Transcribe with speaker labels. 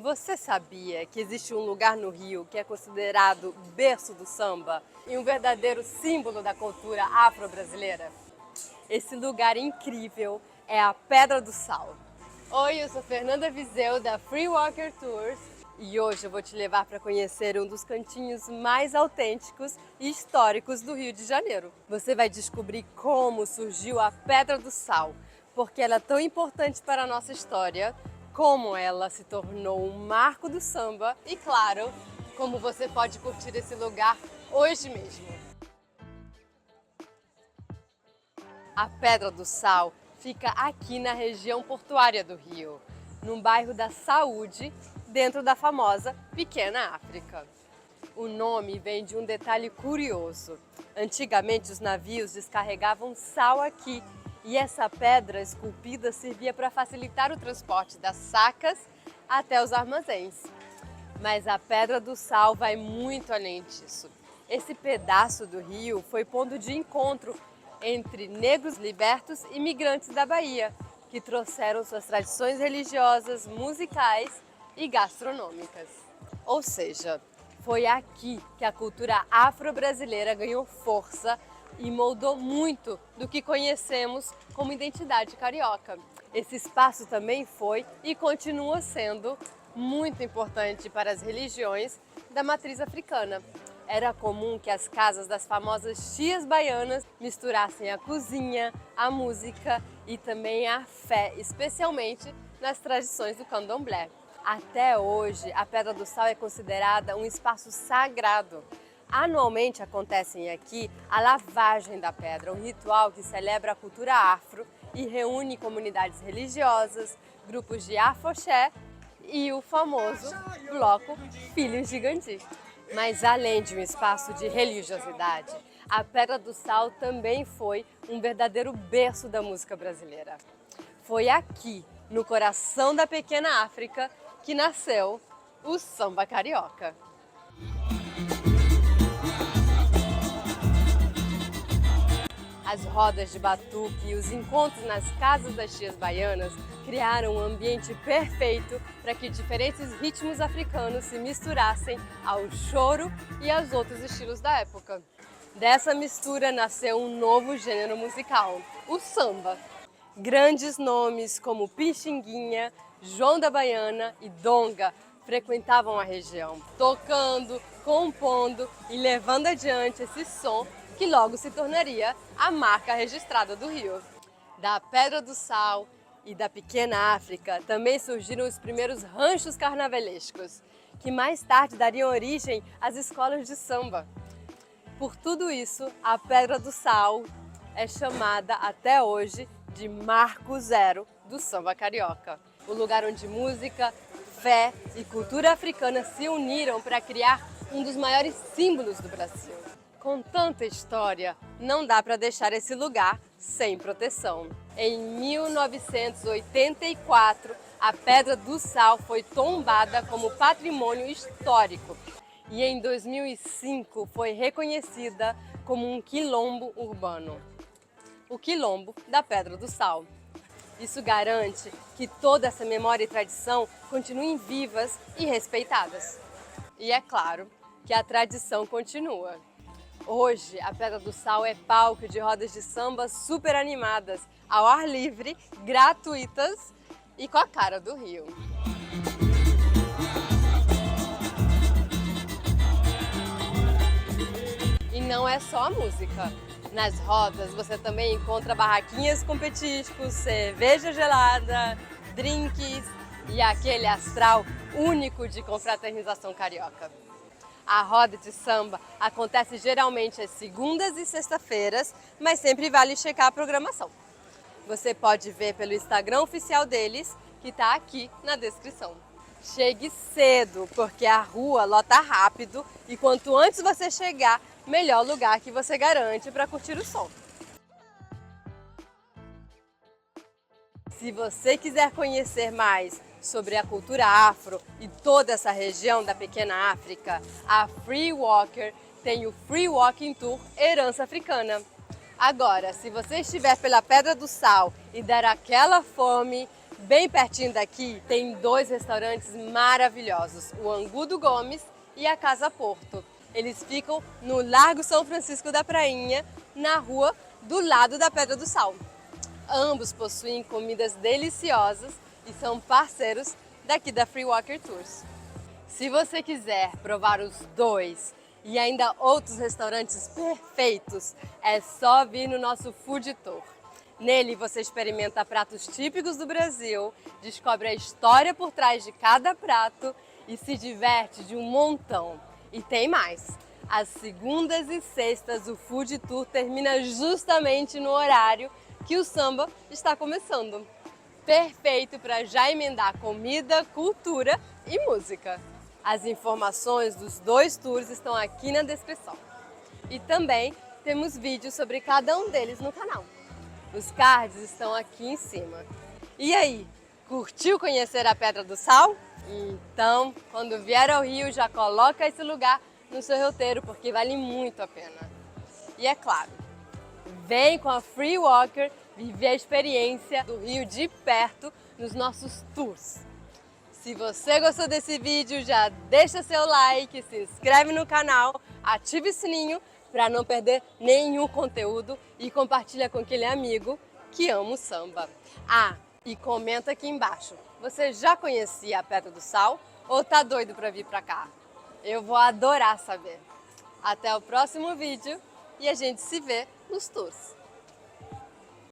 Speaker 1: Você sabia que existe um lugar no Rio que é considerado berço do samba e um verdadeiro símbolo da cultura afro-brasileira? Esse lugar incrível é a Pedra do Sal. Oi, eu sou Fernanda Viseu da Free Walker Tours e hoje eu vou te levar para conhecer um dos cantinhos mais autênticos e históricos do Rio de Janeiro. Você vai descobrir como surgiu a Pedra do Sal, porque ela é tão importante para a nossa história, como ela se tornou um marco do samba e, claro, como você pode curtir esse lugar hoje mesmo. A Pedra do Sal fica aqui na região portuária do Rio, num bairro da Saúde, dentro da famosa Pequena África. O nome vem de um detalhe curioso. Antigamente os navios descarregavam sal aqui e essa pedra esculpida servia para facilitar o transporte das sacas até os armazéns. Mas a Pedra do Sal vai muito além disso. Esse pedaço do rio foi ponto de encontro entre negros libertos e imigrantes da Bahia, que trouxeram suas tradições religiosas, musicais e gastronômicas. Ou seja, foi aqui que a cultura afro-brasileira ganhou força e moldou muito do que conhecemos como identidade carioca. Esse espaço também foi e continua sendo muito importante para as religiões da matriz africana. Era comum que as casas das famosas tias baianas misturassem a cozinha, a música e também a fé, especialmente nas tradições do candomblé. Até hoje, a Pedra do Sal é considerada um espaço sagrado. Anualmente acontecem aqui a lavagem da pedra, um ritual que celebra a cultura afro e reúne comunidades religiosas, grupos de afoxé e o famoso bloco Filhos de Gandhi. Mas além de um espaço de religiosidade, a Pedra do Sal também foi um verdadeiro berço da música brasileira. Foi aqui, no coração da Pequena África, que nasceu o samba carioca. As rodas de batuque e os encontros nas casas das tias baianas criaram um ambiente perfeito para que diferentes ritmos africanos se misturassem ao choro e aos outros estilos da época. Dessa mistura nasceu um novo gênero musical, o samba. Grandes nomes como Pixinguinha, João da Baiana e Donga frequentavam a região, tocando, compondo e levando adiante esse som que logo se tornaria a marca registrada do Rio. Da Pedra do Sal e da Pequena África também surgiram os primeiros ranchos carnavalescos, que mais tarde dariam origem às escolas de samba. Por tudo isso, a Pedra do Sal é chamada até hoje de Marco Zero do samba carioca, o lugar onde música, fé e cultura africana se uniram para criar um dos maiores símbolos do Brasil. Com tanta história, não dá para deixar esse lugar sem proteção. Em 1984, a Pedra do Sal foi tombada como patrimônio histórico e em 2005 foi reconhecida como um quilombo urbano, o Quilombo da Pedra do Sal. Isso garante que toda essa memória e tradição continuem vivas e respeitadas. E é claro que a tradição continua. Hoje, a Pedra do Sal é palco de rodas de samba super animadas, ao ar livre, gratuitas e com a cara do Rio. E não é só a música. Nas rodas você também encontra barraquinhas com petiscos, cerveja gelada, drinks e aquele astral único de confraternização carioca. A roda de samba acontece geralmente às segundas e sextas-feiras, mas sempre vale checar a programação. Você pode ver pelo Instagram oficial deles, que está aqui na descrição. Chegue cedo, porque a rua lota rápido e quanto antes você chegar, melhor lugar que você garante para curtir o som. Se você quiser conhecer mais sobre a cultura afro e toda essa região da Pequena África, a Free Walker tem o Free Walking Tour Herança Africana. Agora, se você estiver pela Pedra do Sal e der aquela fome Bem pertinho daqui tem 2 restaurantes maravilhosos, o Angu do Gomes e a Casa Porto. Eles ficam no Largo São Francisco da Prainha, na rua do lado da Pedra do Sal. Ambos possuem comidas deliciosas e são parceiros daqui da Free Walker Tours. Se você quiser provar os 2 e ainda outros restaurantes perfeitos, é só vir no nosso Food Tour. Nele você experimenta pratos típicos do Brasil, descobre a história por trás de cada prato e se diverte de um montão. E tem mais! Às segundas e sextas o Food Tour termina justamente no horário que o samba está começando. Perfeito para já emendar comida, cultura e música. As informações dos 2 tours estão aqui na descrição. E também temos vídeos sobre cada um deles no canal. Os cards estão aqui em cima. E aí, curtiu conhecer a Pedra do Sal? Então, quando vier ao Rio, já coloca esse lugar no seu roteiro, porque vale muito a pena. E é claro, vem com a Free Walker viver a experiência do Rio de perto nos nossos tours. Se você gostou desse vídeo, já deixa seu like, se inscreve no canal, ative o sininho para não perder nenhum conteúdo e compartilha com aquele amigo que ama o samba. Ah, e comenta aqui embaixo, você já conhecia a Pedra do Sal ou tá doido para vir para cá? Eu vou adorar saber. Até o próximo vídeo e a gente se vê nos tours.